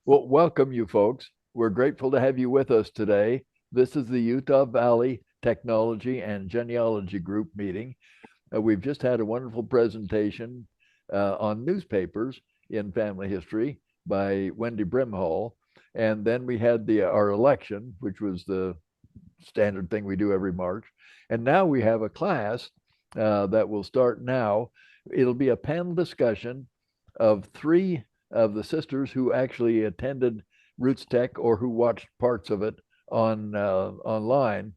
Well, welcome you folks. We're grateful to have you with us today. This is the Utah Valley Technology and Genealogy Group meeting. We've just had a wonderful presentation on newspapers in family history by Wendy Brimhall. And then we had our election, which was the standard thing we do every March. And now we have a class that will start now. It'll be a panel discussion of three of the sisters who actually attended RootsTech or who watched parts of it online,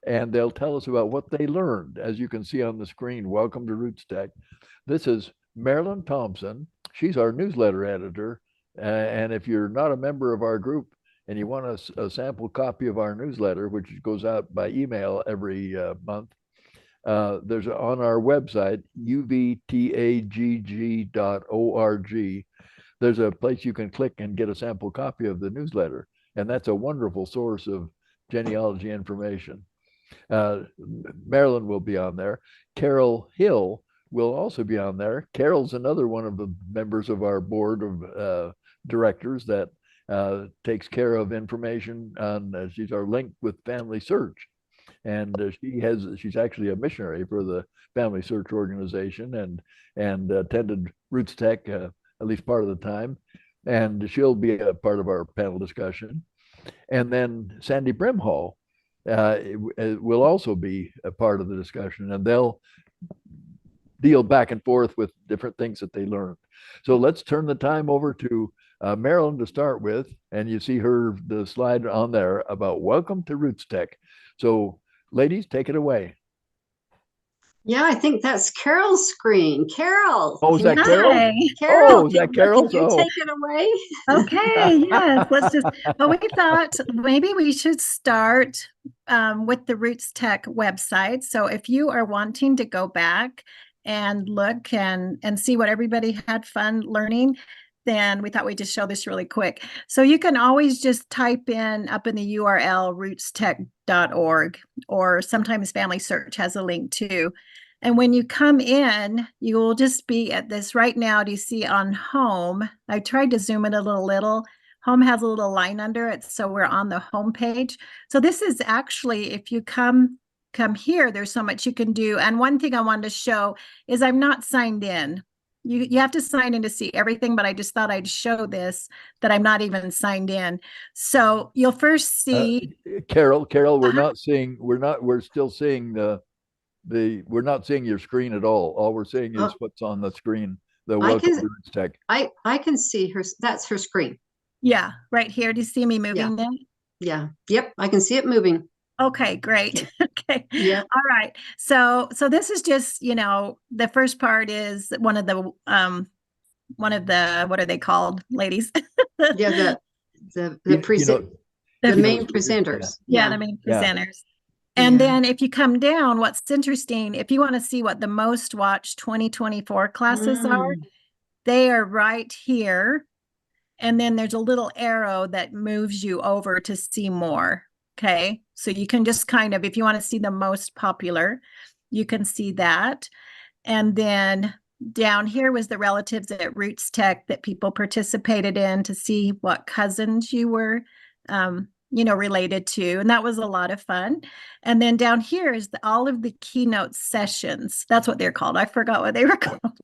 and they'll tell us about what they learned. As you can see on the screen, welcome to RootsTech. This is Marilyn Thomsen. She's our newsletter editor, and if you're not a member of our group and you want a sample copy of our newsletter, which goes out by email every month, there's on our website, uvtagg.org. There's a place you can click and get a sample copy of the newsletter. And that's a wonderful source of genealogy information. Marilyn will be on there. Carol Hill will also be on there. Carol's another one of the members of our board of directors that takes care of information on, she's our link with Family Search. And she's actually a missionary for the Family Search organization and attended RootsTech at least part of the time. And she'll be a part of our panel discussion. And then Sandy Brimhall will also be a part of the discussion, and they'll deal back and forth with different things that they learned. So let's turn the time over to Marilyn to start with, and you see the slide on there about welcome to RootsTech. So ladies, take it away. Yeah, I think that's Carol's screen. Carol. Oh, is that Carol? Carol, oh, is that Carol? Can you take it away? Okay, yes. Let's just, well, we thought maybe we should start with the RootsTech website. So if you are wanting to go back and look and see what everybody had fun learning, then we thought we'd just show this really quick. So you can always just type up in the URL rootstech.org, or sometimes Family Search has a link too. And when you come in, you will just be at this right now. Do you see on home? I tried to zoom it a little. Home has a little line under it, so we're on the home page. So this is actually, if you come here, there's so much you can do. And one thing I wanted to show is I'm not signed in. You have to sign in to see everything, but I just thought I'd show this, that I'm not even signed in. So you'll first see Carol, we're still seeing we're not seeing your screen at all. All we're seeing is what's on the screen. The welcome to RootsTech. I can see her. That's her screen. Yeah, right here. Do you see me moving then? Yeah. Yep. I can see it moving. Okay, great. Okay. Yeah. All right. So this is just, the first part is one of the what are they called, ladies? Yeah, the main presenters. Yeah, the main presenters. And then if you come down, what's interesting, if you want to see what the most watched 2024 classes are, they are right here. And then there's a little arrow that moves you over to see more. Okay. So you can just if you want to see the most popular, you can see that. And then down here was the relatives at RootsTech that people participated in to see what cousins you were related to, and that was a lot of fun. And then down here is all of the keynote sessions. That's what they're called. I forgot what they were called.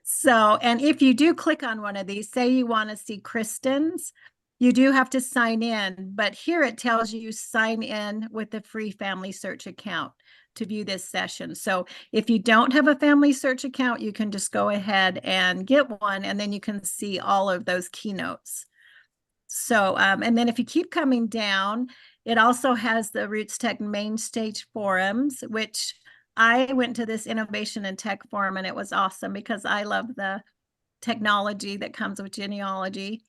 So, and if you do click on one of these, say you want to see Kristen's, you do have to sign in, but here it tells you sign in with a free Family Search account to view this session. So if you don't have a Family Search account, you can just go ahead and get one, and then you can see all of those keynotes. So, and then if you keep coming down, it also has the RootsTech main stage forums, which I went to this Innovation and Tech Forum, and it was awesome because I love the technology that comes with genealogy.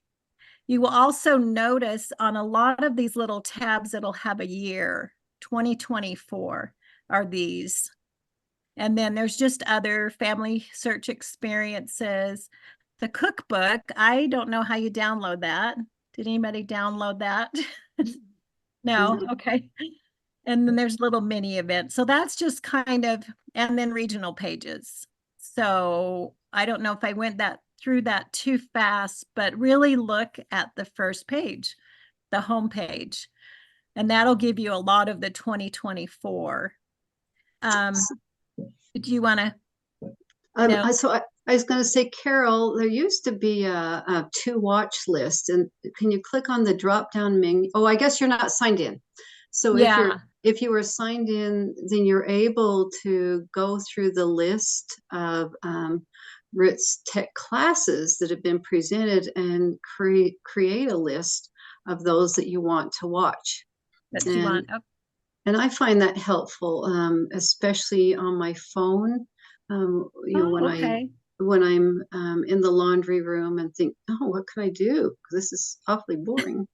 You will also notice on a lot of these little tabs, it'll have a year, 2024 are these. And then there's just other Family Search experiences. The cookbook, I don't know how you download that. Did anybody download that? No, okay. And then there's little mini events. So that's just and then regional pages. So I don't know if I went that through that too fast, but really look at the first page, the home page, and that'll give you a lot of the 2024. Do you want to? No. I was going to say, Carol, there used to be a to watch list, and can you click on the drop down menu? Oh, I guess you're not signed in. So if you were signed in, then you're able to go through the list of RootsTech classes that have been presented and create a list of those that you want to watch. That you want. Okay. And I find that helpful, especially on my phone. When I'm in the laundry room and think, oh, what can I do? This is awfully boring.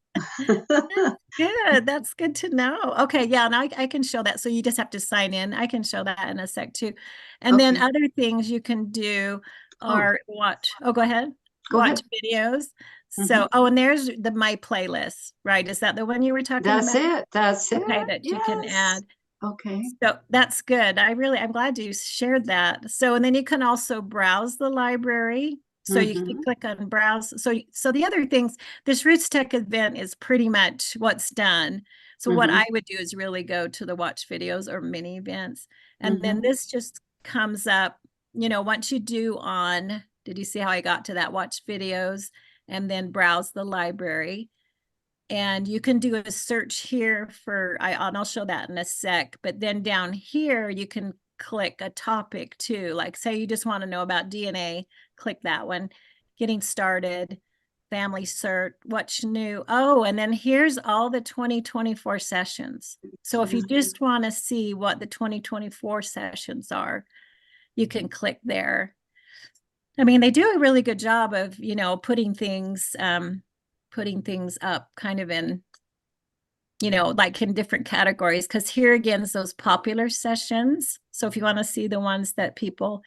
Good. That's good to know. Okay. Yeah. And I can show that. So you just have to sign in. I can show that in a sec too. And then other things you can do are watch. Oh, go ahead. Watch videos. So, and there's the My Playlist, right? Is that the one you were talking about? That's it. Okay, that you can add. Okay. So that's good. I'm glad you shared that. So, and then you can also browse the library. So you can click on browse. So the other things, this RootsTech event is pretty much what's done. So what I would do is really go to the watch videos or mini events. And then this just comes up, once you do on, did you see how I got to that watch videos and then browse the library? And you can do a search here and I'll show that in a sec, but then down here, you can click a topic too. Like say you just want to know about DNA, click that one, getting started, family search, what's new. Oh, and then here's all the 2024 sessions. So if you just want to see what the 2024 sessions are, you can click there. I mean, they do a really good job of, putting things up kind of in, like in different categories. Because here again is those popular sessions. So if you want to see the ones that people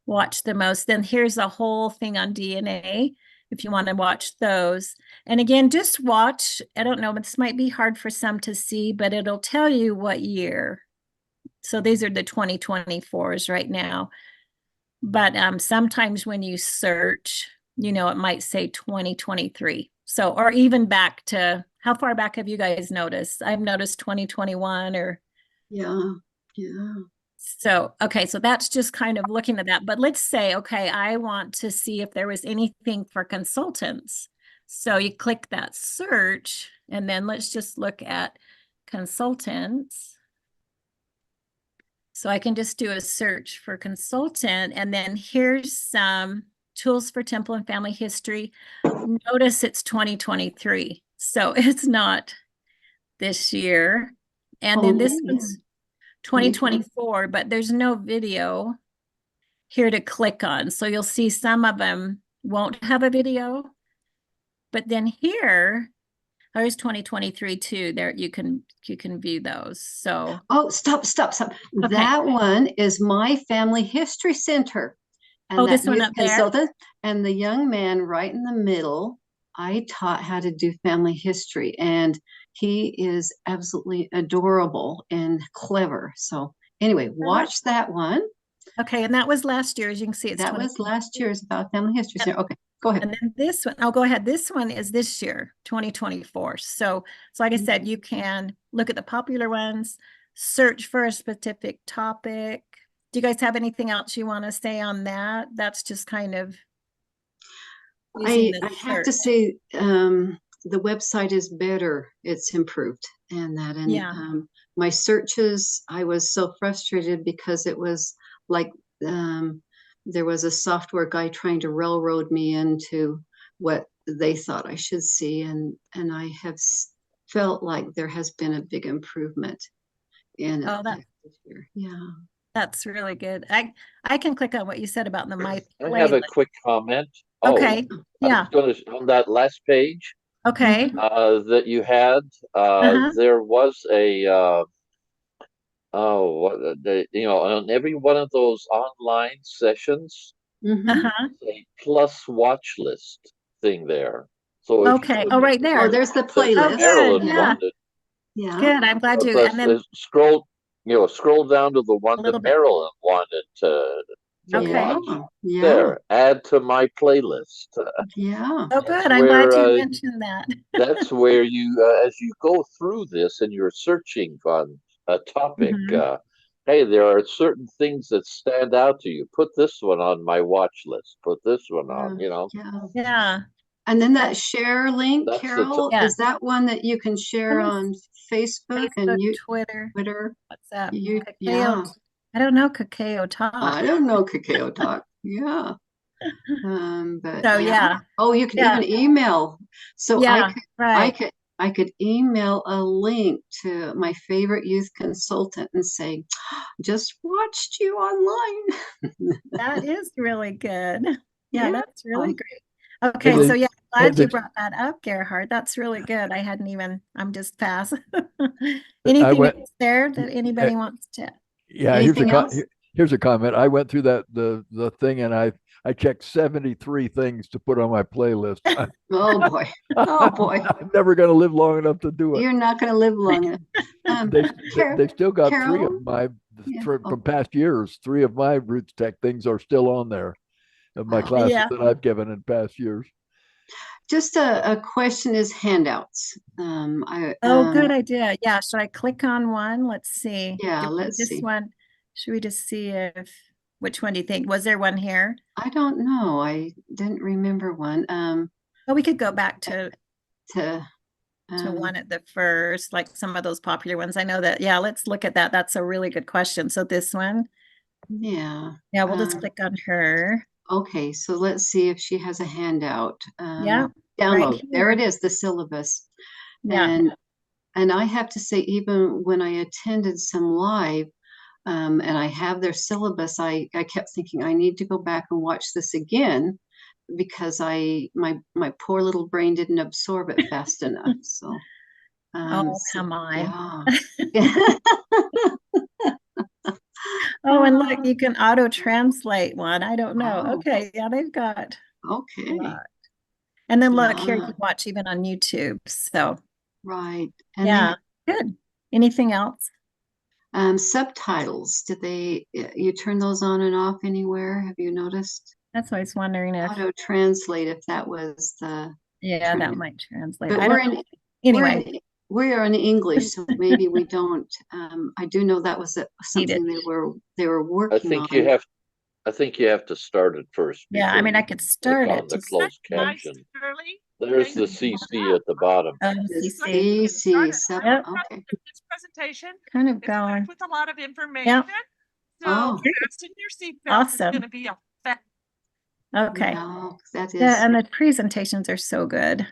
watch the most, then here's a whole thing on DNA if you want to watch those. And again, just watch. I don't know, but this might be hard for some to see, but it'll tell you what year. So these are the 2024s right now. But sometimes when you search, it might say 2023. So, or even back to, how far back have you guys noticed? I've noticed 2021 or. Yeah. So, okay. So that's just kind of looking at that. But let's say, okay, I want to see if there was anything for consultants. So you click that search and then let's just look at consultants. So I can just do a search for consultant, and then here's some tools for temple and family history. Notice it's 2023, so it's not this year. And then this one's 2024, but there's no video here to click on. So you'll see some of them won't have a video, but then here, there's 2023 too. There you can view those. So stop. Okay. That one is My Family History Center. And this one up consultant there. And the young man right in the middle, I taught how to do family history, and he is absolutely adorable and clever. So anyway, watch that one. Okay, and that was last year. As you can see, that was last year's about family history center. Okay. Go ahead. And then this one, I'll go ahead. This one is this year, 2024. So like I said, you can look at the popular ones, search for a specific topic. Do you guys have anything else you want to say on that? That's just kind of. I have to say, the website is better. It's improved, and my searches, I was so frustrated because it was like, there was a software guy trying to railroad me into what they thought I should see. And I have felt like there has been a big improvement in it this year. Yeah. That's really good. I can click on what you said about the My Playlist. I have a quick comment. Okay. Yeah. On that last page. Okay. That you had, there was a, on every one of those online sessions, a plus watch list thing there. So okay. Oh, right there. Oh, there's the playlist. Marilyn wanted. Yeah. Good. I'm glad you. And then scroll down to the one that Marilyn wanted to to Okay. watch. Yeah. There, add to my playlist. Yeah. Oh, That's good. I'm glad where, you mentioned that. that's where you, as you go through this and you're searching on a topic, Mhm. hey, there are certain things that stand out to you. Put this one on my watch list. Put this one on, Yeah. Yeah. And then That- that share link, That's the Carol, Yeah. is that one that you can share Let me on Facebook and Facebook, you Twitter, Twitter? WhatsApp, You Kakao. yeah. I don't know Kakao Talk. I don't know Cacao Talk. Yeah. But So yeah. yeah, Oh, you can yeah, even email. So yeah, right. I could email a link to my favorite youth consultant and say, just watched you online. That is really good. Yeah, Yeah. that's really great. Hey, Okay, so the, yeah, hey, glad you the, brought that up, Gerhard. That's really good. I hadn't even, I'm just pass. I Anything went. else there that anybody wants to? Yeah, Anything else? here's a comment. I went through the thing and I checked 73 things to put on my playlist. Oh boy. Oh boy. I'm never going to live long enough to do it. You're not going to live long enough. They Carol, they still got three Carol? of my Yeah. from past years. Three of my RootsTech things are still on there of my Wow. classes Yeah. that I've given in past years. Just a question is handouts. Oh, good idea. Yeah, should I click on one? Let's see. Yeah, Do we do let's this see. one? Should we just see if, which one do you think? Was there one here? I don't know. I didn't remember one. Oh, we could go back to To one at the first, like some of those popular ones. I know that. Yeah, let's look at that. That's a really good question. So this one, yeah. yeah, we'll just click on her. Okay, so let's see if she has a handout. Yeah, Download. right There it here. is, the syllabus. Yeah. And I have to say, even when I attended some live, and I have their syllabus, I kept thinking I need to go back and watch this again because my poor little brain didn't absorb it fast enough. So Oh, come on. yeah. Oh, and look, you can auto translate one. I don't know. Wow. Okay, yeah, they've got a Okay. lot. And then look here, you Yeah. can watch even on YouTube. So Right. And yeah, good. Anything else? subtitles, you turn those on and off anywhere? Have you noticed? That's what I was wondering if, Auto translate, if that was the yeah, that trend. might translate. But I don't know. Anyway, we are in English, so maybe we don't. I do know that was need something it. they were I working think on. you have I think you have to start it first Yeah, I before mean, I you could click start on it the to closed Nice, caption. Shirley. There's Thank the you. CC at the bottom. CC. CC. Yep. Okay. This presentation Kind of is going. packed with a lot of information. Yep. Oh. So fasten your seatbelt. It's Awesome. going to be a Okay. No, that is. Yeah, and the presentations are so good.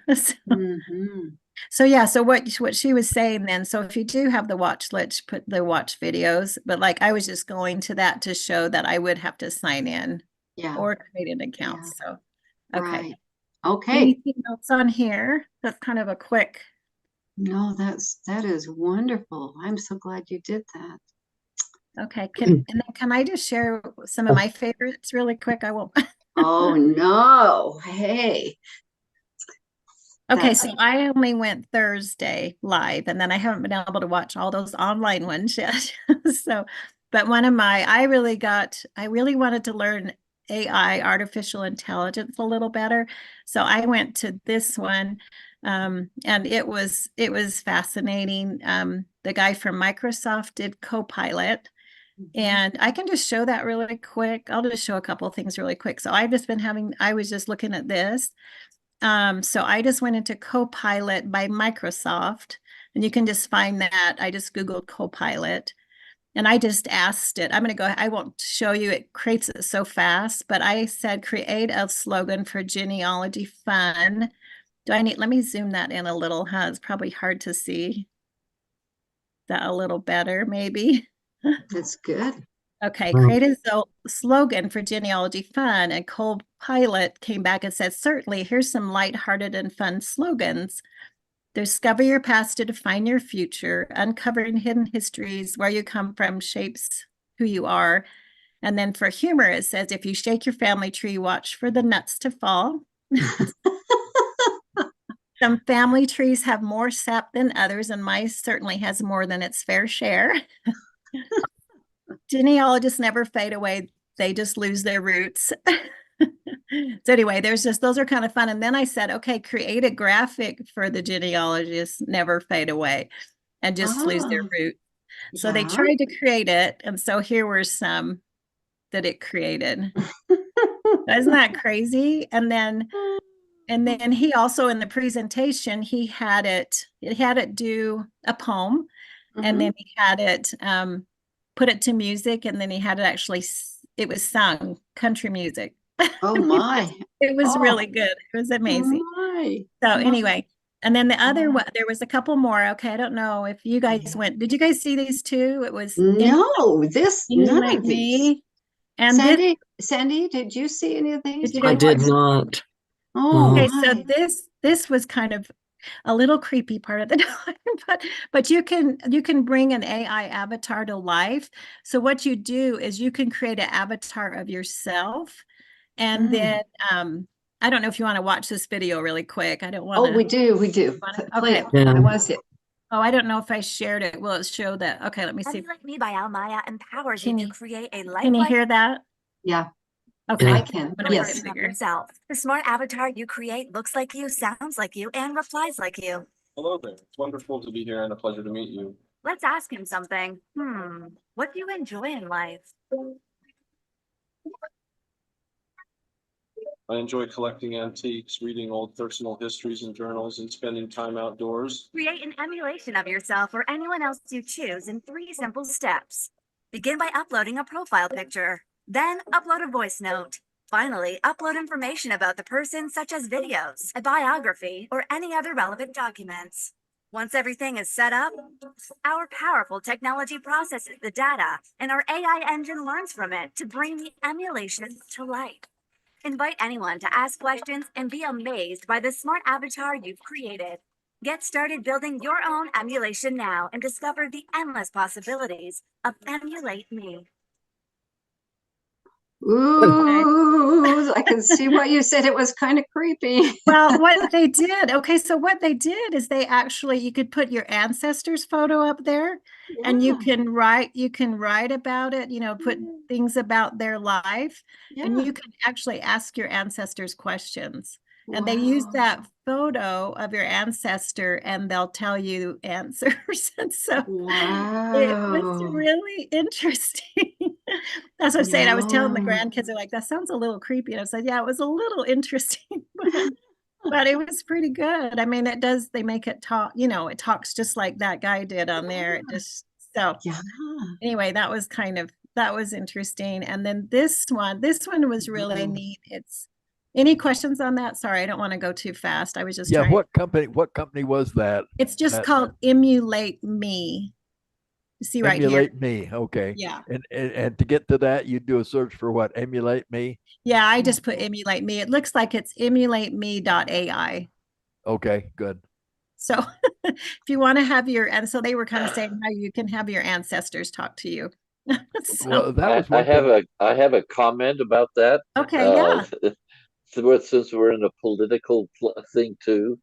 Mhm. So yeah, so what she was saying then, so if you do have the watch, let's put the watch videos, but like I was just going to that to show that I would have to sign in Yeah. or create an account. Yeah. So okay. Right. Okay. Anything else on here? That's kind of a quick. No, that is wonderful. I'm so glad you did that. Okay. And then can I just share some of my favorites really quick? I won't. Oh no. Hey. Okay, so I only went Thursday live, and then I haven't been able to watch all those online ones yet. So, but I really wanted to learn AI, artificial intelligence, a little better. So I went to this one, and it was fascinating. The guy from Microsoft did Copilot. And I can just show that really quick. I'll just show a couple of things really quick. So I was just looking at this. So I just went into Copilot by Microsoft, and you can just find that. I just Googled Copilot, and I just asked it. I won't show you, it creates it so fast, but I said, create a slogan for genealogy fun. Let me zoom that in a little, huh? It's probably hard to see that a little better, maybe. That's good. Okay, create a slogan for genealogy fun, and Copilot came back and said, certainly, here's some lighthearted and fun slogans. Discover your past to define your future. Uncovering hidden histories, where you come from shapes who you are. And then for humor, it says, if you shake your family tree, watch for the nuts to fall. Some family trees have more sap than others, and mine certainly has more than its fair share. Genealogists never fade away. they just lose their roots. So anyway, those are kind of fun. And then I said, okay, create a graphic for the genealogists, never fade away, and just lose their root. So they tried to create it. And so here were some that it created. Isn't that crazy? And then he also, in the presentation, he had it do a poem, and then he had it put it to music, and then he had it actually, it was sung, country music. Oh my. It was really good. It was amazing. So anyway, and then the other one, there was a couple more. Okay, I don't know if you guys went. Did you guys see these two? It was none of these. And Sandy, did you see any of these? I did not. Oh, okay. So this was kind of a little creepy part of the time, but you can bring an AI avatar to life. So what you do is you can create an avatar of yourself, and then I don't know if you want to watch this video really quick. I don't want to. Oh, we do. Play it. Yeah. I want to see it. Oh, I don't know if I shared it. Will it show that? Okay, let me see. Like Me by Almaya empowers you to create a life. Can you hear that? Yeah. Okay. I can. Yes. Yourself. The smart avatar you create looks like you, sounds like you, and replies like you. Hello there. It's wonderful to be here and a pleasure to meet you. Let's ask him something. What do you enjoy in life? I enjoy collecting antiques, reading old personal histories and journals, and spending time outdoors. Create an emulation of yourself or anyone else you choose in 3 simple steps. Begin by uploading a profile picture. Then upload a voice note. Finally, upload information about the person, such as videos, a biography, or any other relevant documents. Once everything is set up, our powerful technology processes the data, and our AI engine learns from it to bring the emulation to life. Invite anyone to ask questions and be amazed by the smart avatar you've created. Get started building your own emulation now and discover the endless possibilities of Emulate Me. Ooh, I can see why you said it was kind of creepy. Well, what they did, so what they did is they actually, you could put your ancestors' photo up there, and you can write about it, put things about their life, and you can actually ask your ancestors questions. And they use that photo of your ancestor, and they'll tell you answers. And so it was really interesting. That's what I'm saying. I was telling the grandkids, they're like, that sounds a little creepy. And I said, yeah, it was a little interesting, but it was pretty good. I mean, they make it talk, it talks just like that guy did on there. It just, anyway, that was interesting. And then this one was really neat. Any questions on that? Sorry, I don't want to go too fast. I was just trying. What company was that? It's just called Emulate Me. You see right here. Emulate Me. Okay. Yeah. And to get to that, you do a search for what? Emulate Me? Yeah, I just put Emulate Me. It looks like it's emulateme.ai. Okay, good. So if you want to have and so they were kind of saying how you can have your ancestors talk to you. Well, that was I have a comment about that. Okay, yeah. Since we're in a political thing too,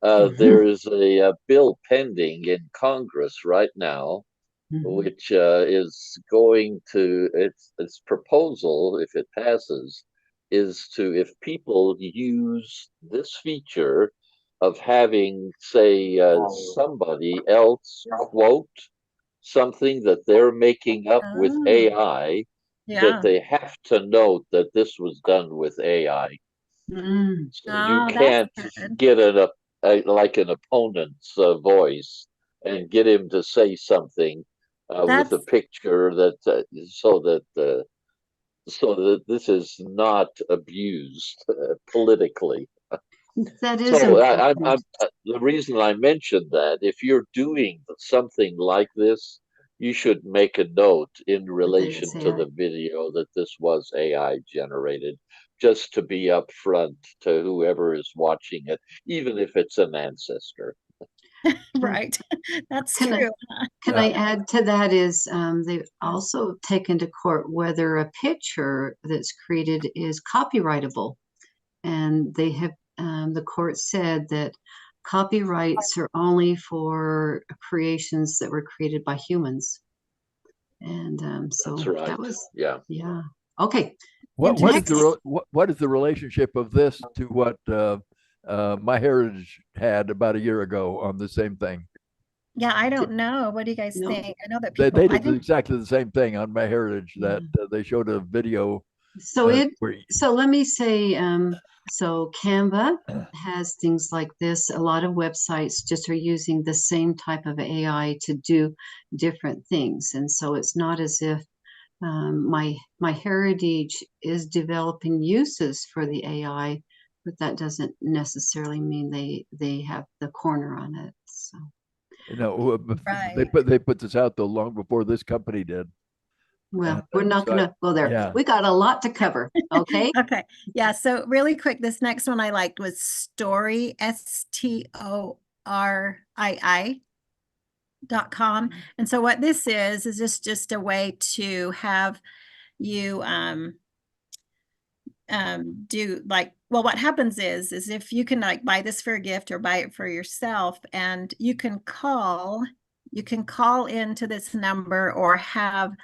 there is a bill pending in Congress right now, which is going to, its proposal, if it passes, is to, if people use this feature of having, say, somebody else quote something that they're making up with AI, that they have to note that this was done with AI. So you can't get like an opponent's voice and get him to say something with a picture that so that this is not abused politically. That is so. The reason I mentioned that, if you're doing something like this, you should make a note in relation to the video that this was AI generated, just to be upfront to whoever is watching it, even if it's an ancestor. Right. That's true. Can I add to that is they've also taken to court whether a picture that's created is copyrightable. And they have, the court said that copyrights are only for creations that were created by humans. And so That's right. that was, Okay. What Next. is the relationship of this to what MyHeritage had about a year ago on the same thing? Yeah, I don't know. What do you guys No. think? I know that They people, I did think, exactly the same thing on MyHeritage, that they showed a video. So where so let me say, so Canva has things like this. A lot of websites just are using the same type of AI to do different things. And so it's not as if my heritage is developing uses for the AI, but that doesn't necessarily mean they have the corner on it. So right. they put this out though long before this company did. well, we're not so going to go there. yeah. We got a lot to cover. Okay. Okay. Yeah. So really quick, this next one I liked was Story, STORII.com. And so what this is this just a way to have you do like, well, what happens is if you can like buy this for a gift or buy it for yourself, and you can call into this number or have,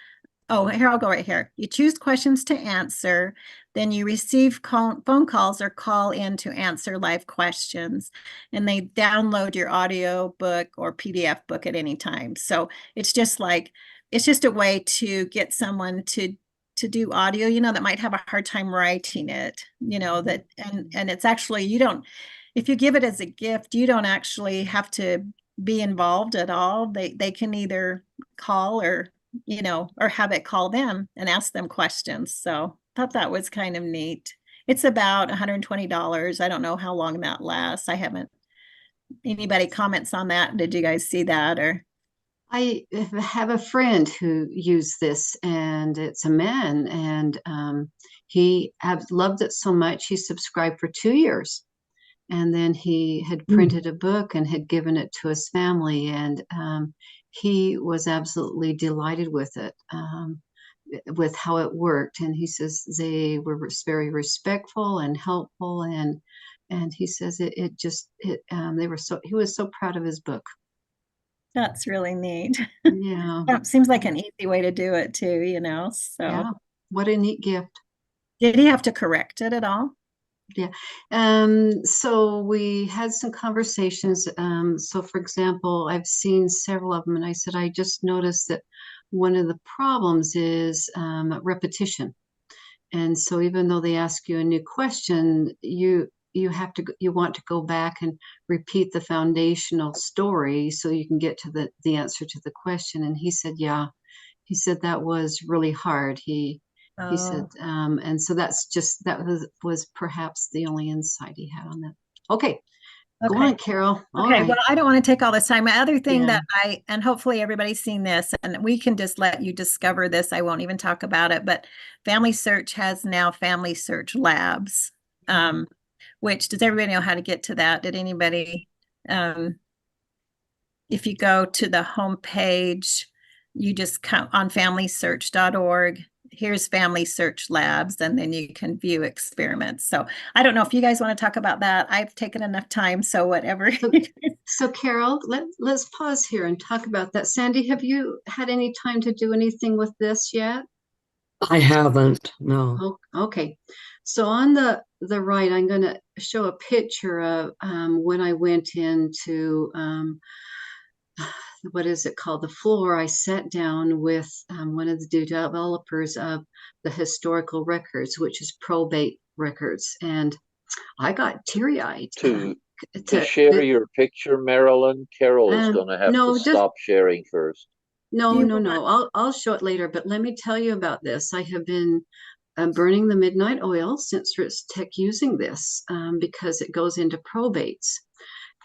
oh, here, I'll go right here. You choose questions to answer, then you receive phone calls or call in to answer live questions, and they download your audio book or PDF book at any time. So it's just a way to get someone to do audio, that might have a hard time writing it, that, and it's actually, if you give it as a gift, you don't actually have to be involved at all. They can either call or have it call them and ask them questions. So I thought that was kind of neat. It's about $120. I don't know how long that lasts. Anybody comments on that? Did you guys see that? Or I have a friend who used this, and it's a man, and he loved it so much he subscribed for 2 years, and then he had printed a book and had given it to his family, and he was absolutely delighted with it, with how it worked. And he says they were very respectful and helpful, and he says he was so proud of his book. that's really neat. Yeah. That seems like an easy way to do it too, so. Yeah, what a neat gift. Did he have to correct it at all? Yeah. So we had some conversations. So for example, I've seen several of them, and I said, I just noticed that one of the problems is repetition. And so even though they ask you a new question, you want to go back and repeat the foundational story so you can get to the answer to the question. And he said, yeah, he said that was really hard. He said, and so that was perhaps the only insight he had on that. Okay. Go on, Carol. Okay, well, I don't want to take all this time. My other thing Yeah. and hopefully everybody's seen this, and we can just let you discover this. I won't even talk about it, but Family Search has now Family Search Labs, which, does everybody know how to get to that? Did anybody, if you go to the homepage, you just come on familysearch.org. Here's Family Search Labs, and then you can view experiments. So I don't know if you guys want to talk about that. I've taken enough time, so whatever. So Carol, let's pause here and talk about that. Sandy, have you had any time to do anything with this yet? I haven't, no. Oh, okay. So on the right, I'm going to show a picture of when I went into what is it called? The floor. I sat down with one of the developers of the historical records, which is probate records, and I got teary-eyed. To share your picture, Marilyn, Carol is going to have to stop sharing first. No. I'll show it later, but let me tell you about this. I have been burning the midnight oil since RootsTech using this because it goes into probates.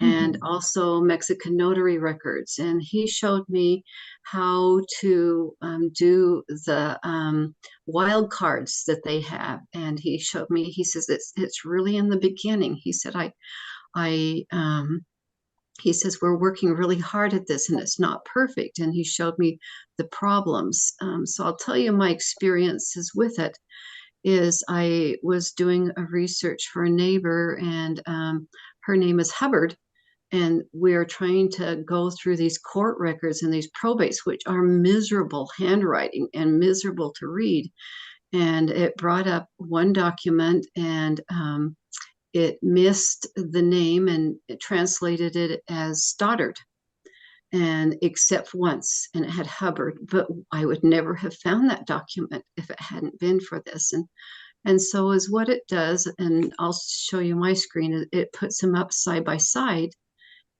And also Mexican notary records. And he showed me how to do the wild cards that they have. And he showed me, he says, it's really in the beginning. He said, he says, we're working really hard at this and it's not perfect. And he showed me the problems. So I'll tell you my experiences with it is I was doing a research for a neighbor, and her name is Hubbard. And we're trying to go through these court records and these probates, which are miserable handwriting and miserable to read. and it brought up one document, and it missed the name, and it translated it as Stoddard, and except once, and it had Hubbard, but I would never have found that document if it hadn't been for this. And so is what it does, and I'll show you my screen. It puts them up side by side,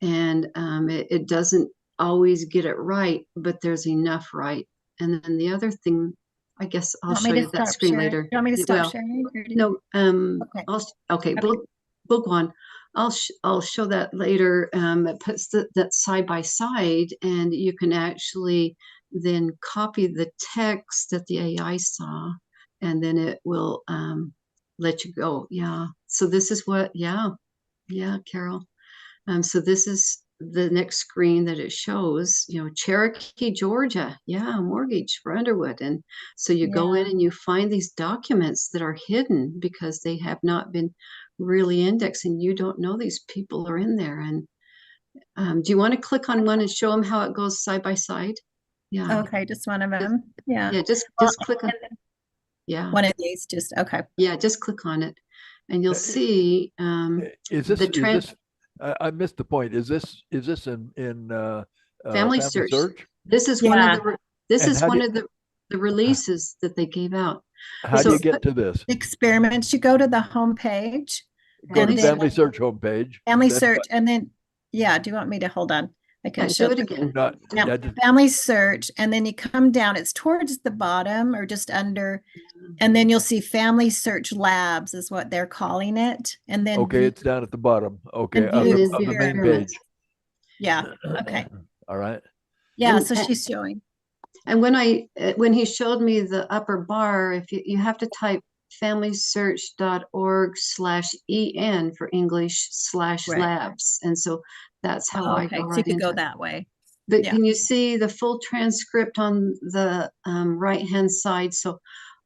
and it doesn't always get it right, but there's enough right. And then the other thing, I guess I'll show you that screen later. You want me to stop sharing? No, Okay. Okay, we'll go on. I'll show that later. It puts that side by side, and you can actually then copy the text that the AI saw, and then it will let you go. Yeah. So this is what, yeah, Carol. So this is the next screen that it shows, Cherokee, Georgia. Yeah, mortgage for Underwood. And so you go in and you find these documents that are hidden because they have not been really indexed, and you don't know these people are in there. And do you want to click on one and show them how it goes side by side? Yeah. Okay, just one of them. Yeah. Yeah, just click on. Yeah. One of these, just okay. Yeah, just click on it, and you'll see. Is this? I missed the point. Is this in Family Search? This is one of the releases that they gave out. How do you get to this? Experiments. You go to the homepage. Go to Family Search homepage. Family Search, and then do you want me to hold on? I can show it again. Family Search, and then you come down. It's towards the bottom or just under, and then you'll see Family Search Labs is what they're calling it. And then it's down at the bottom. Okay, of the main page. Yeah. Okay. All right. Yeah. So she's showing. And when he showed me the upper bar, if you have to type familysearch.org/en for English /labs, and so that's how I go. So you could go that way. But can you see the full transcript on the right hand side? So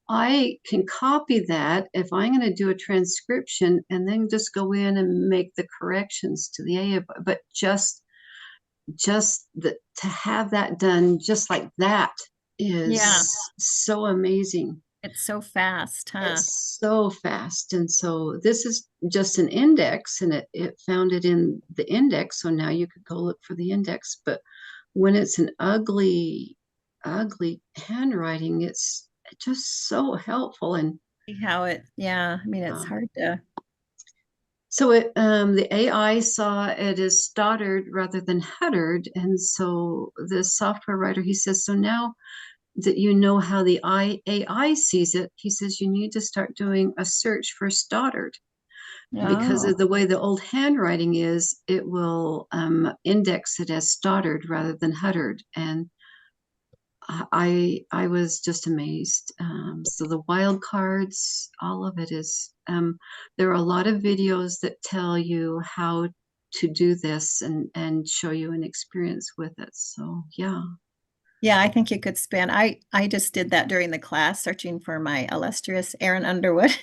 I can copy that if I'm going to do a transcription, and then just go in and make the corrections to the AI. But to have that done just like that is so amazing. It's so fast, huh? It's so fast. And so this is just an index, and it found it in the index. So now you could go look for the index. But when it's an ugly handwriting, it's just so helpful. And how it, I mean, it's hard to. So the AI saw it as Stoddard rather than Huddard. And so the software writer, he says, so now that you know how the AI sees it, he says you need to start doing a search for Stoddard. Because of the way the old handwriting is, it will index it as Stoddard rather than Huddard. And I was just amazed. So the wildcards, all of it is, there are a lot of videos that tell you how to do this and show you an experience with it. So, yeah. Yeah, I think you could spend, I just did that during the class, searching for my illustrious Aaron Underwood.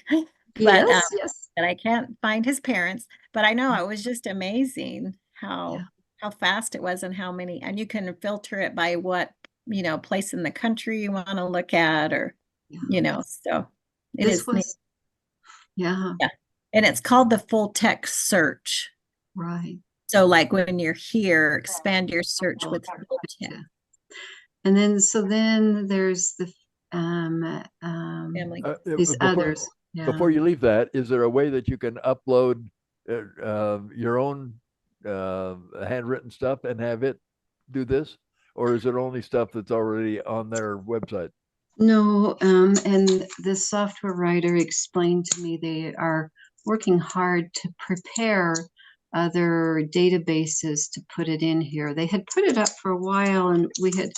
But yes. And I can't find his parents, but I know it was just amazing how fast it was, and how many, and you can filter it by what, place in the country you want to look at, or, so it is. Yeah. And it's called the full text search. Right. So like when you're here, expand your search with full text. And then, there's the family. These others. Yeah. Before you leave that, is there a way that you can upload your own handwritten stuff and have it do this? Or is it only stuff that's already on their website? No, and the software writer explained to me they are working hard to prepare other databases to put it in here. They had put it up for a while, and we had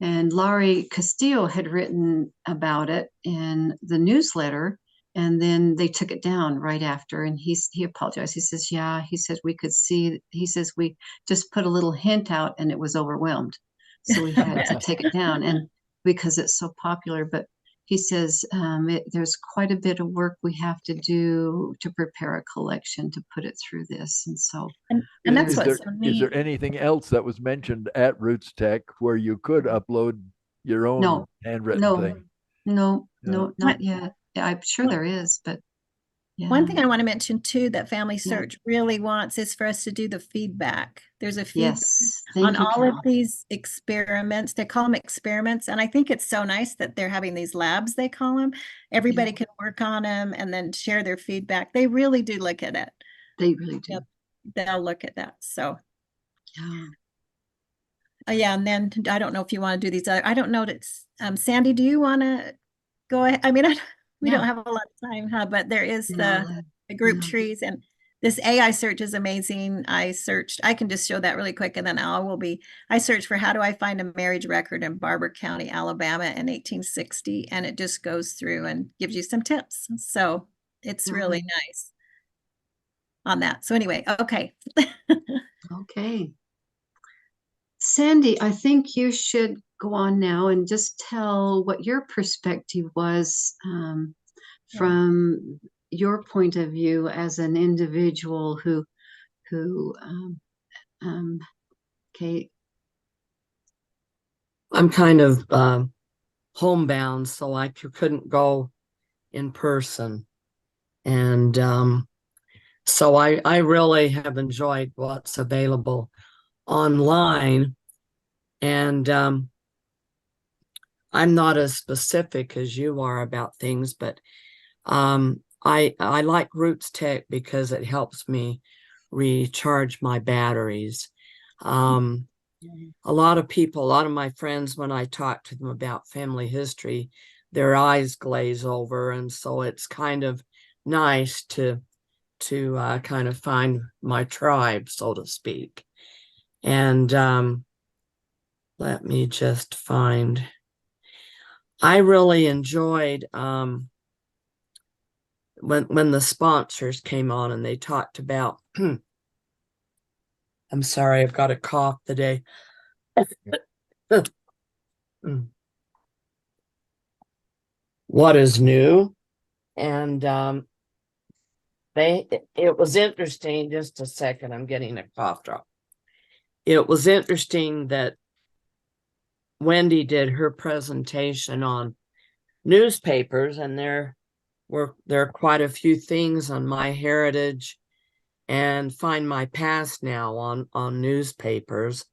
and Laurie Castillo had written about it in the newsletter, and then they took it down right after. And he apologized. He says, he said we could see. He says we just put a little hint out, and it was overwhelmed, so we had to take it down, and because it's so popular. But he says there's quite a bit of work we have to do to prepare a collection to put it through this, and so. And that's what's so neat. Is there anything else that was mentioned at RootsTech where you could upload, your own No, handwritten no, thing? no, No. not yet. Yeah, I'm sure there is, but yeah. One thing I want to mention too that Family Yeah. Search really wants is for us to do the feedback. There's a feedback Yes, on thank you, all of Carol. these experiments. They call them experiments. And I think it's so nice that they're having these labs, they call them. Everybody can work on them and then share their feedback. They really do look at it. They really do. Yep. They'll look at that. So, Yeah. yeah. And then I don't know if you want to do these other, I don't know that, Sandy, do you want to go ahead? I mean, we don't have a lot of time, huh? But there is the group trees, and this AI search is amazing. I can just show that really quick, and then I searched for how do I find a marriage record in Barber County, Alabama in 1860, and it just goes through and gives you some tips. So it's really nice on that. So anyway, okay. Okay. Sandy, I think you should go on now and just tell what your perspective was from your point of view as an individual who okay. I'm kind of homebound, so I couldn't go in person. And so I really have enjoyed what's available online. And I'm not as specific as you are about things, but I like RootsTech because it helps me recharge my batteries. A lot of my friends, when I talk to them about family history, their eyes glaze over, and so it's kind of nice to kind of find my tribe, so to speak. And let me just find. I really enjoyed when the sponsors came on and they talked about. I'm sorry, I've got a cough today. What is new? And it was interesting. Just a second, I'm getting a cough drop. It was interesting that Wendy did her presentation on newspapers, and there are quite a few things on my heritage and Find My Past now on newspapers.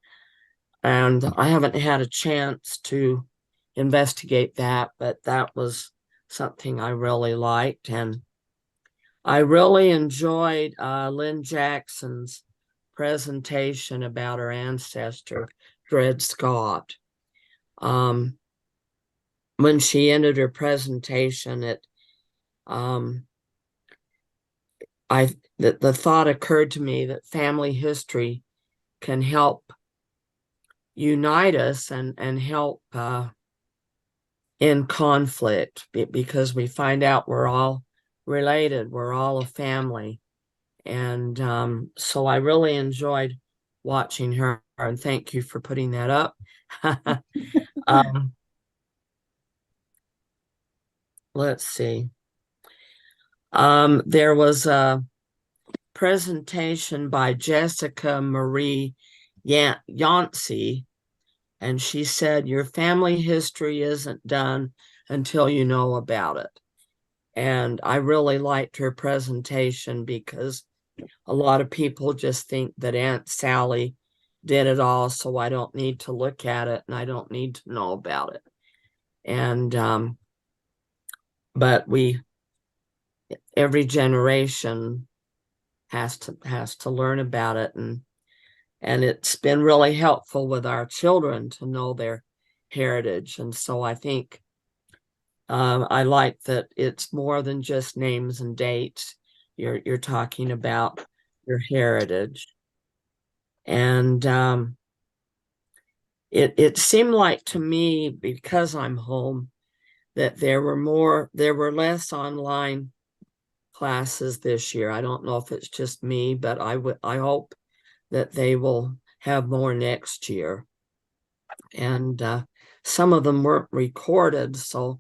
And I haven't had a chance to investigate that, but that was something I really liked. And I really enjoyed Lynn Jackson's presentation about her ancestor, Dred Scott. When she ended her presentation, the thought occurred to me that family history can help unite us and help in conflict, because we find out we're all related, we're all a family. And so I really enjoyed watching her, and thank you for putting that up. Let's see. There was a presentation by Jessica Marie Yancey, and she said, your family history isn't done until you know about it. And I really liked her presentation because a lot of people just think that Aunt Sally did it all, so I don't need to look at it and I don't need to know about it. And but every generation has to learn about it, and it's been really helpful with our children to know their heritage. And so I think I like that it's more than just names and dates. You're talking about your heritage. And it seemed like to me, because I'm home, that there were less online classes this year. I don't know if it's just me, but I hope that they will have more next year. And some of them weren't recorded, so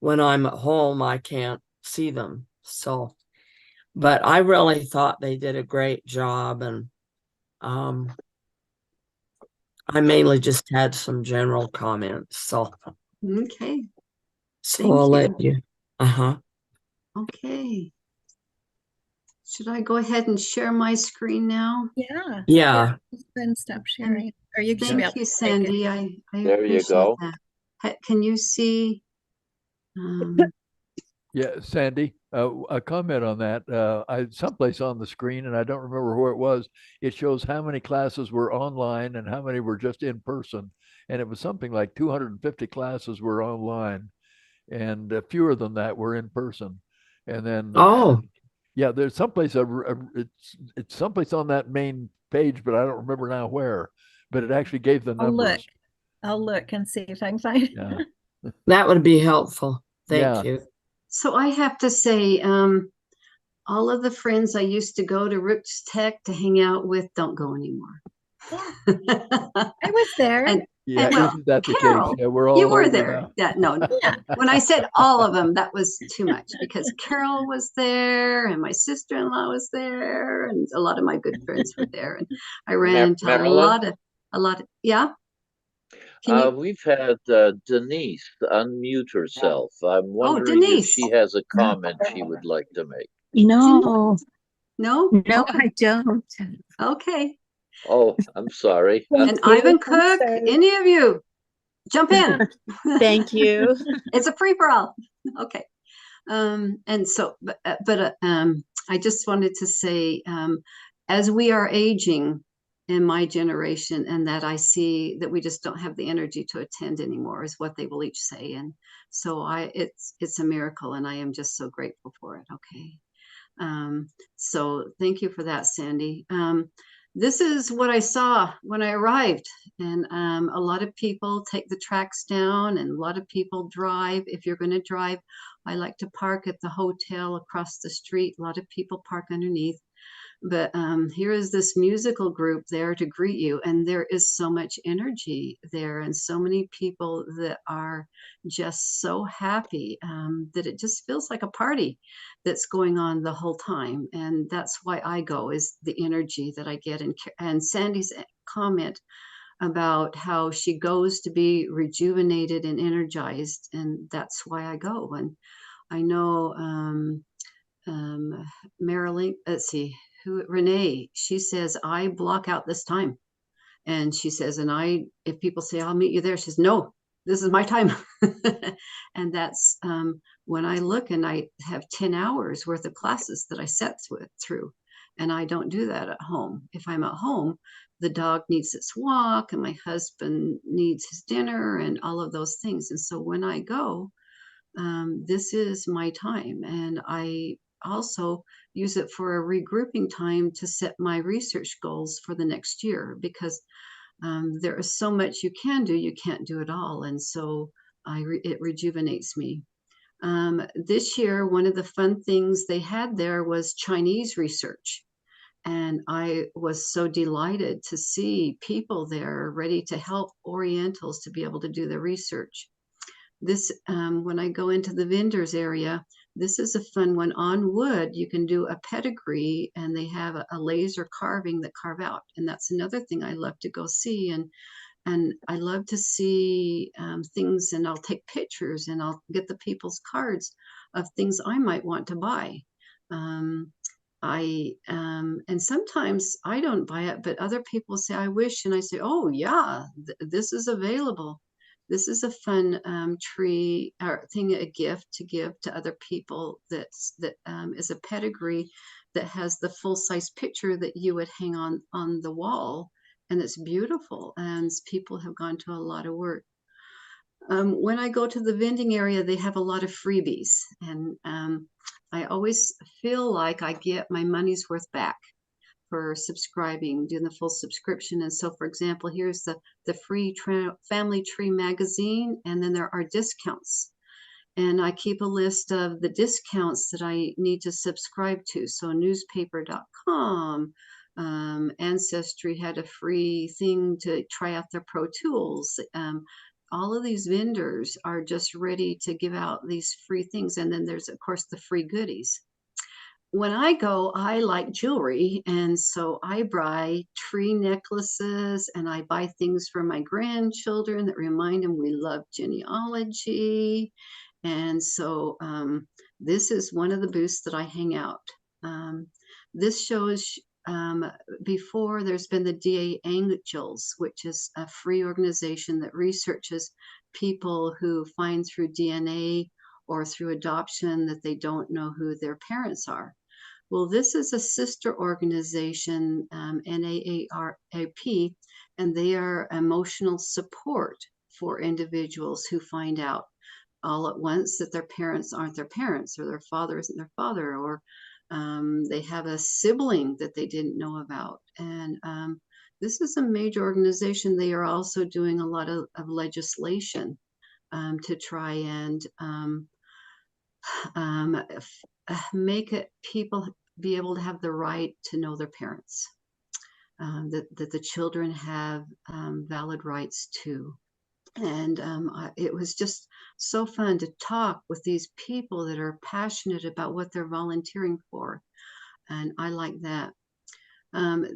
when I'm at home, I can't see them. So, but I really thought they did a great job. And I mainly just had some general comments, so Okay, I'll you. let you. Uh-huh. Okay. Should I go ahead and share my screen now? Yeah. Yeah. Then stop sharing. Or you should be able Thank you, to take it. Sandy. I There you appreciate go. that. Can you see? Yeah, Sandy, a comment on that. I someplace on the screen, and I don't remember where it was. It shows how many classes were online and how many were just in person, and it was something like 250 classes were online, and fewer than that were in person. And then, Oh, yeah, there's someplace it's someplace on that main page, but I don't remember now where. But it actually gave the I'll look. numbers. I'll look and see if I can find it. Yeah, that would be helpful. yeah. Thank you. So I have to say, all of the friends I used to go to RootsTech to hang out with don't go anymore. I was there. Yeah, well, isn't that the Carol, case? Yeah, we're all you were older there. now. Yeah, no. Yeah. When I said all of them, that was too much because Carol was there and my sister-in-law was there and a lot of my good friends were there. And I ran into Marilyn? a lot of, yeah. Can you? We've had Denise unmute herself. I'm Oh, wondering if Denise. she has a comment she would like to make. No, No? no, Okay. I don't. Okay. Oh, I'm sorry. And Ivan Cook, any of you, jump in. Thank you. It's a free for all. Okay. And so, I just wanted to say, as we are aging in my generation, and that I see that we just don't have the energy to attend anymore, is what they will each say. And so it's a miracle, and I am just so grateful for it. Okay. So thank you for that, Sandy. This is what I saw when I arrived, and a lot of people take the tracks down, and a lot of people drive. If you're going to drive, I like to park at the hotel across the street. A lot of people park underneath. But here is this musical group there to greet you, and there is so much energy there, and so many people that are just so happy that it just feels like a party that's going on the whole time. And that's why I go, is the energy that I get. And Sandy's comment about how she goes to be rejuvenated and energized, and that's why I go. And I know Marilyn, let's see, Renee, she says, I block out this time. And she says, and if people say, I'll meet you there, she says, no, this is my time. And that's when I look, and I have 10 hours worth of classes that I set through. And I don't do that at home. If I'm at home, the dog needs its walk, and my husband needs his dinner, and all of those things. And so when I go, this is my time. And I also use it for a regrouping time to set my research goals for the next year, because there is so much you can do, you can't do it all. And so it rejuvenates me. This year, one of the fun things they had there was Chinese research. And I was so delighted to see people there ready to help Orientals to be able to do the research. This, when I go into the vendors area, this is a fun one. On wood, you can do a pedigree, and they have a laser carving that carve out. And that's another thing I love to go see. And I love to see things, and I'll take pictures, and I'll get the people's cards of things I might want to buy. And sometimes I don't buy it, but other people say, I wish. And I say, oh yeah, this is available. This is a fun tree or thing, a gift to give to other people. That is a pedigree that has the full-size picture that you would hang on the wall, and it's beautiful. And people have gone to a lot of work. When I go to the vending area, they have a lot of freebies, and I always feel like I get my money's worth back for subscribing, doing the full subscription. And so, for example, here's the free Family Tree magazine, and then there are discounts. And I keep a list of the discounts that I need to subscribe to. So newspaper.com, Ancestry had a free thing to try out their Pro Tools. All of these vendors are just ready to give out these free things. And then there's, of course, the free goodies. when I go, I like jewelry. And so I buy tree necklaces and I buy things for my grandchildren that remind them we love genealogy. And so this is one of the booths that I hang out. This shows before there's been the DA Angels, which is a free organization that researches people who find through DNA or through adoption that they don't know who their parents are. Well, this is a sister organization, NAARP, and they are emotional support for individuals who find out all at once that their parents aren't their parents, or their father isn't their father, or they have a sibling that they didn't know about. And this is a major organization. They are also doing a lot of legislation to try and make it people be able to have the right to know their parents, that the children have valid rights too. And it was just so fun to talk with these people that are passionate about what they're volunteering for. And I like that.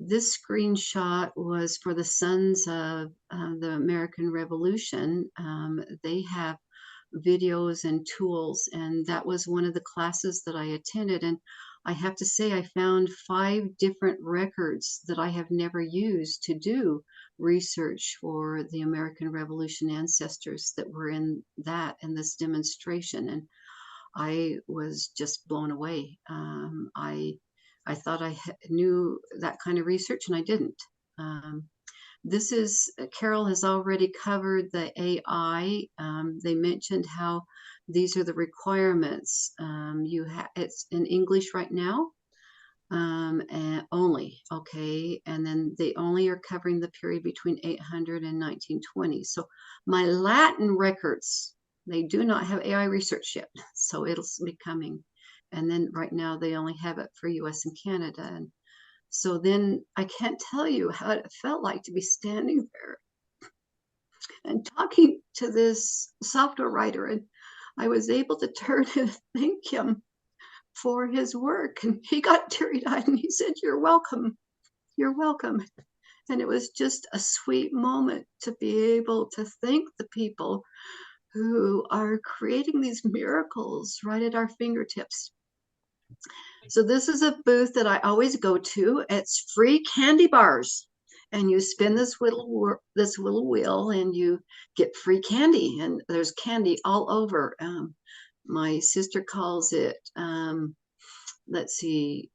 This screenshot was for the Sons of the American Revolution. They have videos and tools, and that was one of the classes that I attended. And I have to say, I found 5 different records that I have never used to do research for the American Revolution ancestors that were in this demonstration. And I was just blown away. I thought I knew that kind of research, and I didn't. This is, Carol has already covered the AI. They mentioned how these are the requirements. It's in English right now, and only, okay. And then they only are covering the period between 800 and 1920. So my Latin records, they do not have AI research yet, so it'll be coming. And then right now they only have it for US and Canada. And so then I can't tell you how it felt like to be standing there and talking to this software writer. And I was able to turn and thank him for his work. And he got teary-eyed and he said, "You're welcome. You're welcome." And it was just a sweet moment to be able to thank the people who are creating these miracles right at our fingertips. So this is a booth that I always go to. It's free candy bars, and you spin this little wheel and you get free candy, and there's candy all over. My sister calls it, let's see,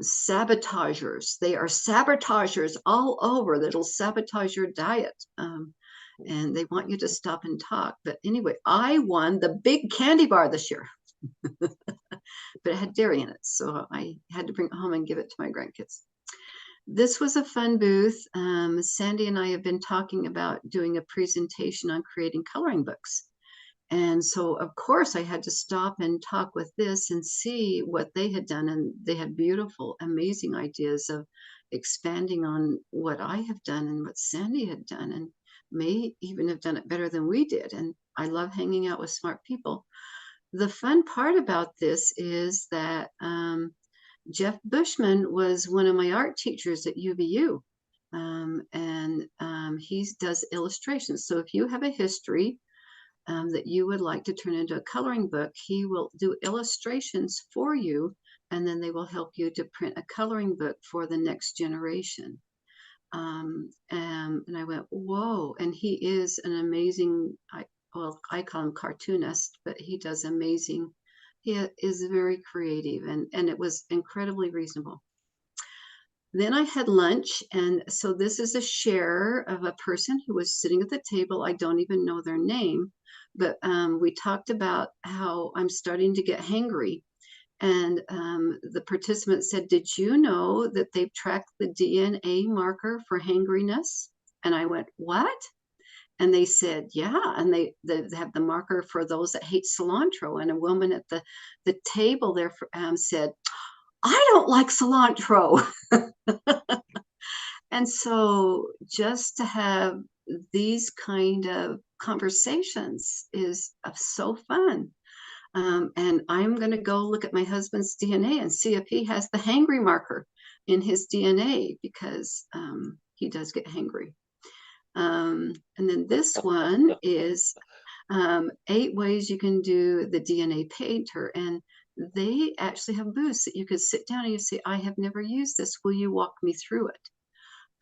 sabotagers. They are sabotagers all over that'll sabotage your diet. And they want you to stop and talk. But anyway, I won the big candy bar this year. But it had dairy in it, so I had to bring it home and give it to my grandkids. This was a fun booth. Sandy and I have been talking about doing a presentation on creating coloring books. And so, of course, I had to stop and talk with this and see what they had done. And they had beautiful, amazing ideas of expanding on what I have done and what Sandy had done, and may even have done it better than we did. And I love hanging out with smart people. The fun part about this is that Jeff Bushman was one of my art teachers at UVU, and he does illustrations. So if you have a history that you would like to turn into a coloring book, he will do illustrations for you, and then they will help you to print a coloring book for the next generation. And I went, whoa. And he is an amazing, I call him cartoonist, but he does amazing. He is very creative, and it was incredibly reasonable. Then I had lunch, and so this is a share of a person who was sitting at the table. I don't even know their name, but we talked about how I'm starting to get hangry. And the participant said, "Did you know that they've tracked the DNA marker for hangriness?" And I went, "What?" And they said, "Yeah." And they have the marker for those that hate cilantro. And a woman at the table there said, "I don't like cilantro." And so just to have these kind of conversations is so fun. And I'm going to go look at my husband's DNA and see if he has the hangry marker in his DNA, because he does get hangry. And then this one is 8 ways you can do the DNA painter. And they actually have booths that you could sit down and you say, I have never used this. Will you walk me through it?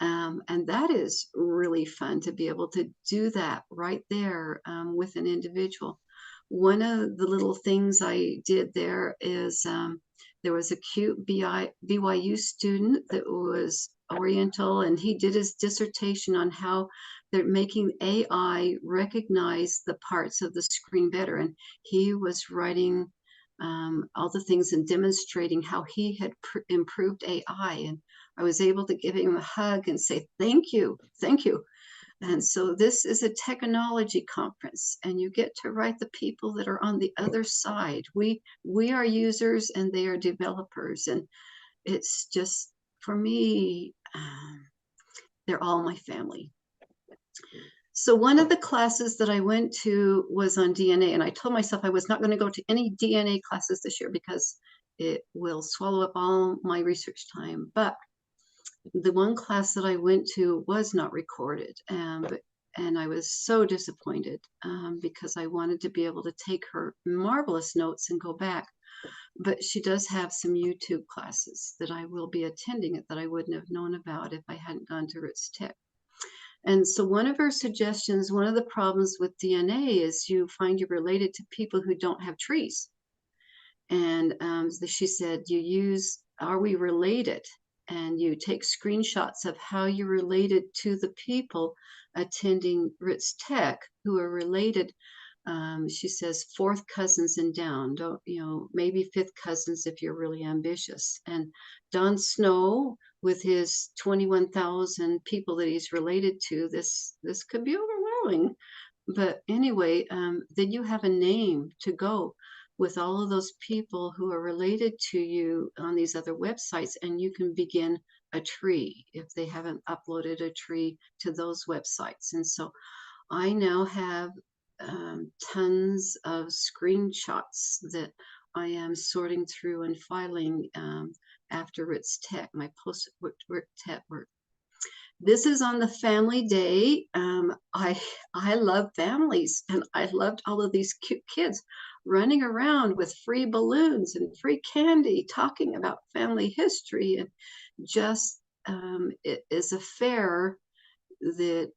And that is really fun to be able to do that right there with an individual. One of the little things I did there is there was a cute BYU student that was Oriental, and he did his dissertation on how they're making AI recognize the parts of the screen better. And he was writing all the things and demonstrating how he had improved AI. And I was able to give him a hug and say, thank you, thank you. And so this is a technology conference, and you get to write the people that are on the other side. We are users and they are developers. And it's just, for me, they're all my family. So one of the classes that I went to was on DNA, and I told myself I was not going to go to any DNA classes this year because it will swallow up all my research time. But the one class that I went to was not recorded, and I was so disappointed because I wanted to be able to take her marvelous notes and go back. But she does have some YouTube classes that I will be attending that I wouldn't have known about if I hadn't gone to RootsTech. And so one of her suggestions, one of the problems with DNA is you find you're related to people who don't have trees. And she said, you use, are we related? And you take screenshots of how you're related to the people attending RootsTech who are related. She says 4th cousins and down, don't, maybe 5th cousins if you're really ambitious. And Don Snow, with his 21,000 people that he's related to, this could be overwhelming. But anyway, then you have a name to go with all of those people who are related to you on these other websites, and you can begin a tree if they haven't uploaded a tree to those websites. And so I now have tons of screenshots that I am sorting through and filing after RootsTech, my post-RootsTech work. This is on the family day. I love families, and I loved all of these cute kids running around with free balloons and free candy, talking about family history. And just it is a fair that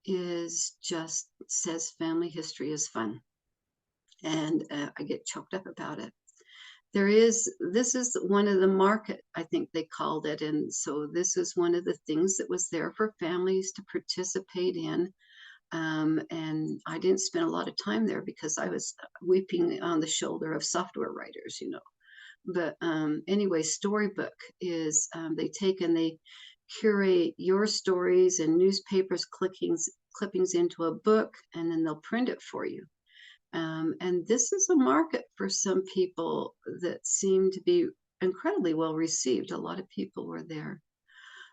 is just says family history is fun, and I get choked up about it. This is one of the market, I think they called it. And so this is one of the things that was there for families to participate in. And I didn't spend a lot of time there because I was weeping on the shoulder of software writers, But anyway, Storybook is, they take and they curate your stories and newspapers clippings into a book, and then they'll print it for you. And this is a market for some people that seem to be incredibly well received. A lot of people were there.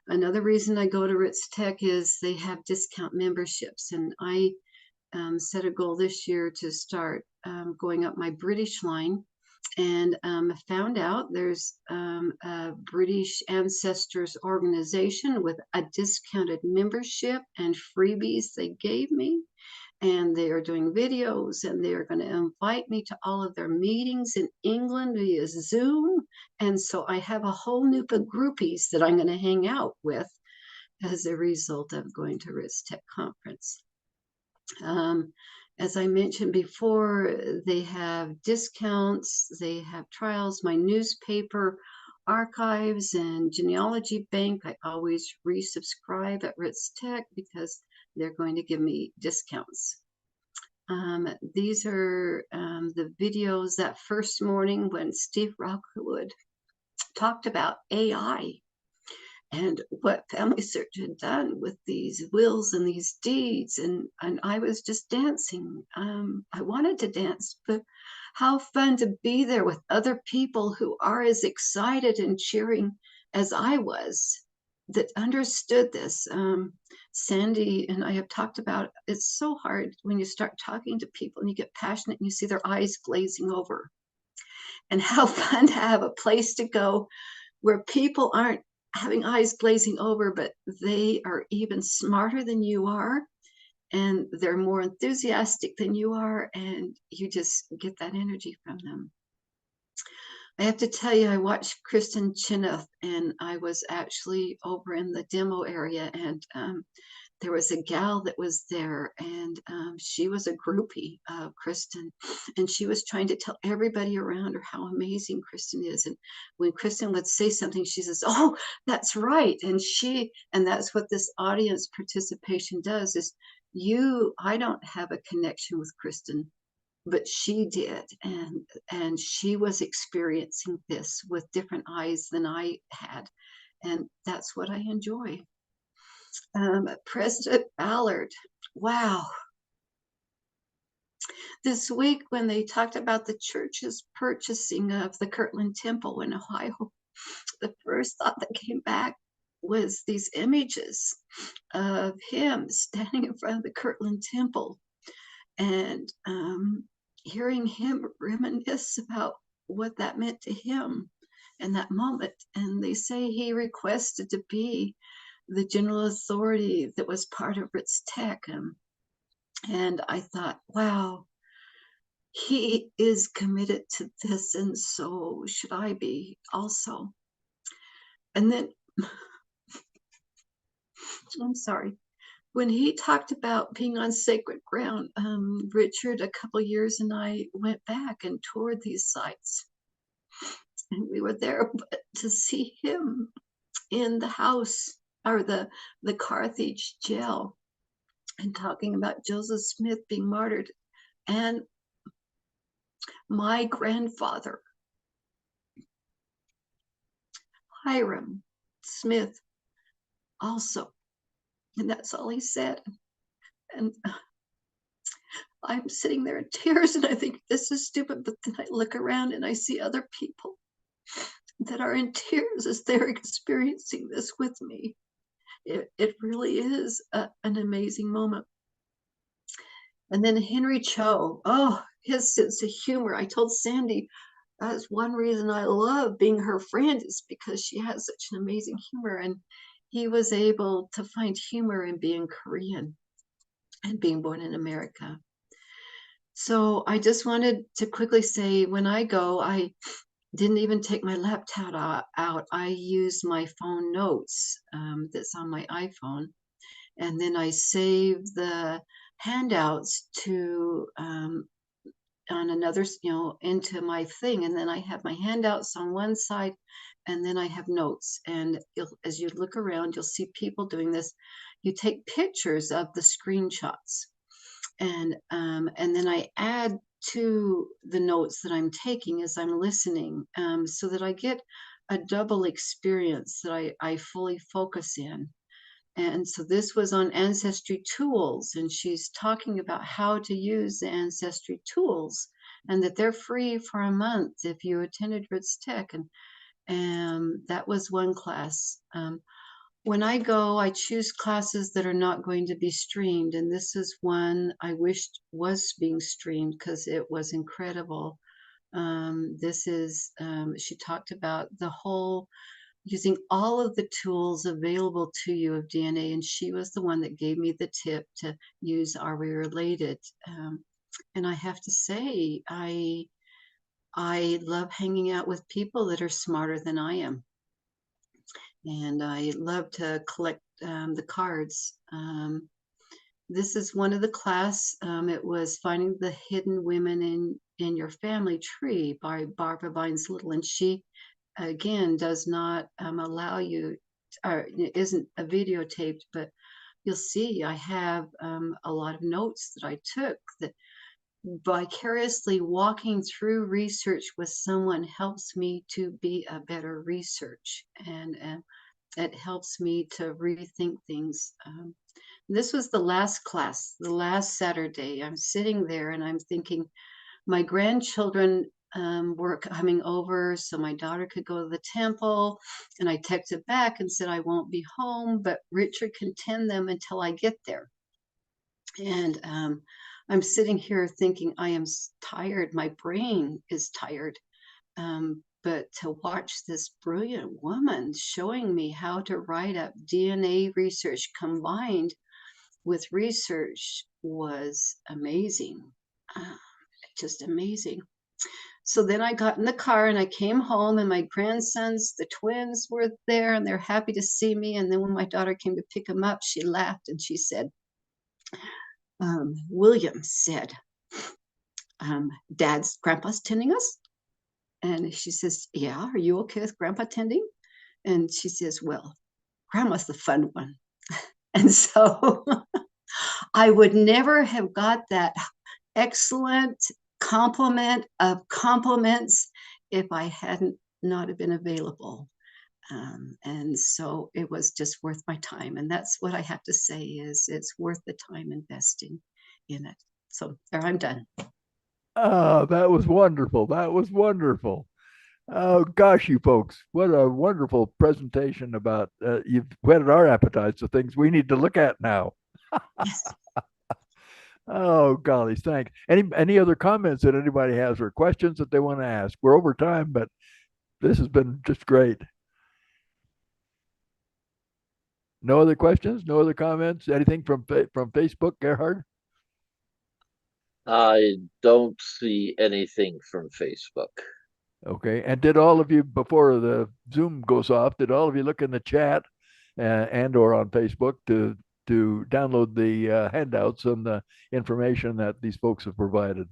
Another reason I go to RootsTech is they have discount memberships. And I set a goal this year to start going up my British line, and found out there's a British Ancestors organization with a discounted membership and freebies they gave me. And they are doing videos, and they are going to invite me to all of their meetings in England via Zoom. And so I have a whole new groupies that I'm going to hang out with as a result of going to RootsTech conference. As I mentioned before, they have discounts, they have trials. My newspaper archives and genealogy bank, I always resubscribe at RootsTech because they're going to give me discounts. These are the videos that first morning when Steve Rockwood talked about AI and what Family Search had done with these wills and these deeds. And I was just dancing. I wanted to dance, but how fun to be there with other people who are as excited and cheering as I was. that understood this. Sandy and I have talked about, it's so hard when you start talking to people and you get passionate and you see their eyes glazing over, and how fun to have a place to go where people aren't having eyes glazing over, but they are even smarter than you are, and they're more enthusiastic than you are, and you just get that energy from them. I have to tell you, I watched Kristen Chenoweth, and I was actually over in the demo area, and there was a gal that was there, and she was a groupie of Kristen, and she was trying to tell everybody around her how amazing Kristen is. And when Kristen would say something, she says, "Oh, that's right." And that's what this audience participation does, is I don't have a connection with Kristen, but she did, and she was experiencing this with different eyes than I had, and that's what I enjoy. President Ballard, wow. This week when they talked about the church's purchasing of the Kirtland Temple in Ohio, the first thought that came back was these images of him standing in front of the Kirtland Temple, and hearing him reminisce about what that meant to him in that moment. And they say he requested to be the general authority that was part of RootsTech. And I thought, wow, he is committed to this, and so should I be also. And then, I'm sorry, when he talked about being on sacred ground, Richard, a couple years, and I went back and toured these sites. And we were there to see him in the house, or the Carthage jail, and talking about Joseph Smith being martyred, and my grandfather, Hiram Smith, also. And that's all he said. And I'm sitting there in tears, and I think this is stupid, but then I look around and I see other people that are in tears as they're experiencing this with me. It really is an amazing moment. And then Henry Cho, oh, his sense of humor. I told Sandy, that's one reason I love being her friend, is because she has such an amazing humor. And he was able to find humor in being Korean and being born in America. So I just wanted to quickly say, when I go, I didn't even take my laptop out. I used my phone notes that's on my iPhone. And then I save the handouts to on another, into my thing. And then I have my handouts on one side, and then I have notes. And as you look around, you'll see people doing this. You take pictures of the screenshots, and then I add to the notes that I'm taking as I'm listening, so that I get a double experience that I fully focus in. And so this was on Ancestry Tools, and she's talking about how to use the Ancestry Tools, and that they're free for a month if you attended RootsTech. And that was one class. When I go, I choose classes that are not going to be streamed, and this is one I wished was being streamed because it was incredible. She talked about the whole using all of the tools available to you of DNA, and she was the one that gave me the tip to use Are We Related? And I have to say, I love hanging out with people that are smarter than I am, and I love to collect the cards. This is one of the class. It was Finding the Hidden Women in Your Family Tree by Barbara Bynes Little, and she again does not allow you, or isn't a videotaped, but you'll see I have a lot of notes that I took. That vicariously walking through research with someone helps me to be a better research, and it helps me to rethink things. This was the last class, the last Saturday. I'm sitting there and I'm thinking, my grandchildren were coming over so my daughter could go to the temple. And I texted back and said, I won't be home, but Richard can tend them until I get there. And I'm sitting here thinking I am tired. My brain is tired. But to watch this brilliant woman showing me how to write up DNA research combined with research was amazing. Just amazing. So then I got in the car and I came home, and my grandsons, the twins, were there, and they're happy to see me. And then when my daughter came to pick them up, she laughed and she said, William said, Grandpa's tending us? And she says, yeah, are you okay with Grandpa tending? And she says, well, Grandma's the fun one. And so I would never have got that excellent compliment of compliments if I hadn't not have been available. And so it was just worth my time. And that's what I have to say is it's worth the time investing in it. So there, I'm done. Oh, that was wonderful. That was wonderful. Oh gosh, you folks, what a wonderful presentation about you've whetted our appetites of things we need to look at now. Yes. Oh golly, thanks. Any other comments that anybody has or questions that they want to ask? We're over time, but this has been just great. No other questions? No other comments? Anything from Facebook, Gerhard? I don't see anything from Facebook. Okay. And did all of you, before the Zoom goes off, did all of you look in the chat and or on Facebook to download the handouts and the information that these folks have provided?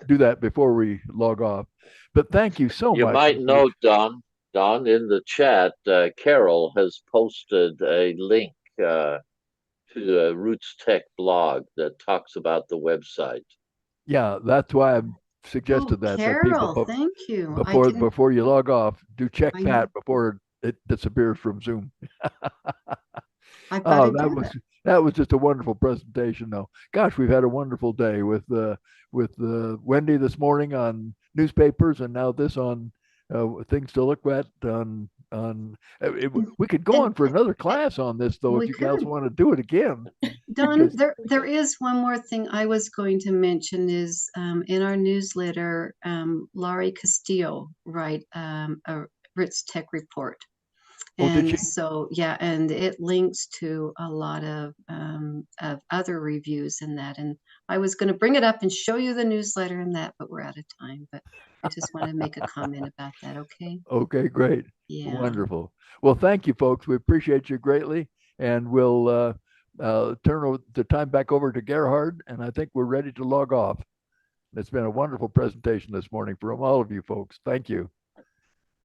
Do that before we log off. But thank you so much. You might note, Don, in the chat, Carol has posted a link to the RootsTech blog that talks about the website. Yeah, that's why I suggested that. Carol, people, thank you. Before you log off, do check that before it disappears from Zoom. Oh, that was just a wonderful presentation, though. Gosh, we've had a wonderful day with Wendy this morning on newspapers, and now this on things to look at we could go on for another class on this, though, if you guys want to do it again. Don, there is one more thing I was going to mention is in our newsletter, Laurie Castillo write a RootsTech report. And so, yeah, and it links to a lot of other reviews in that. And I was going to bring it up and show you the newsletter and that, but we're out of time. But I just want to make a comment about that. Okay. Okay, great. Yeah. Wonderful. Well, thank you, folks. We appreciate you greatly. And we'll turn the time back over to Gerhard. And I think we're ready to log off. It's been a wonderful presentation this morning from all of you folks. Thank you.